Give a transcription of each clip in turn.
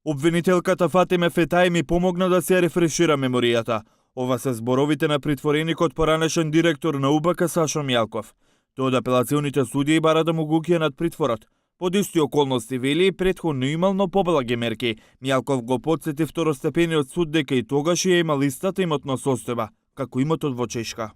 Обвинителката Фатиме Фетај ми помогна да се рефрешира меморијата. Ова се зборовите на притвореникот поранешен директор на УБК Сашо Мјалков. Тој од апелационите судии бара да му го укинат притворот. Под исти околности вели претходно имал, но поблаги мерки. Мјалков го потсети второстепениот суд дека и тогаш ја имал истата имотна состојба, како имотот во Чешка.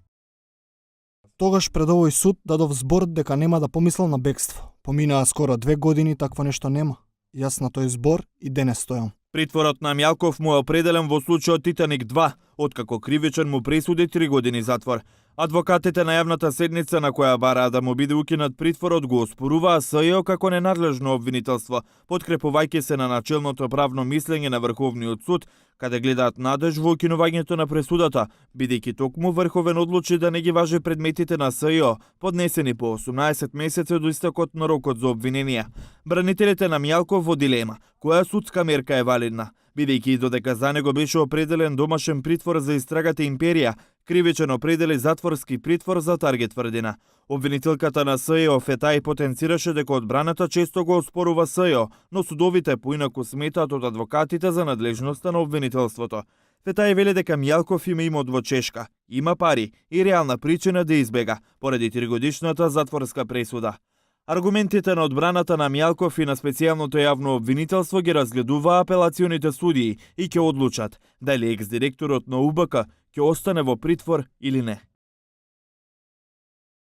Тогаш пред овој суд дадов збор дека нема да помислам на бегство. Поминаа скоро 2 години, такво нешто нема. Јас на тој збор и денес стојам. Притворот на Мјалков му е определен во случајот Титаник 2, откако кривичен му пресуди 3 години затвор. Адвокатите на јавната седница на која бараа да му биде укинат притворот го оспоруваа СЈО како ненадлежно обвинителство, подкрепувајќи се на начелното правно мислење на Врховниот суд, каде гледаат надеж во укинувањето на пресудата, бидејќи токму Врховен одлучи да не ги важи предметите на СЈО, поднесени по 18 месеци до истекот на рокот за обвинение. Бранителите на Мјалков во дилема, која судска мерка е валидна, бидејќи додека за него беше определен домашен притвор за истрагата Империја, кривичен определи затворски притвор за Таргет тврдина. Обвинителката на СЈО Фетај потенцираше дека одбраната често го оспорува СЈО, но судовите поинаку сметаат од адвокатите за надлежноста на обвинителството. Фетај вели дека Мјалков има имот во Чешка, има пари и реална причина да избега, поради 3-годишната затворска пресуда. Аргументите на одбраната на Мјалков и на специјалното јавно обвинителство ги разгледуваа апелационите судии и ќе одлучат дали екс-директорот на УБК ќе остане во притвор или не.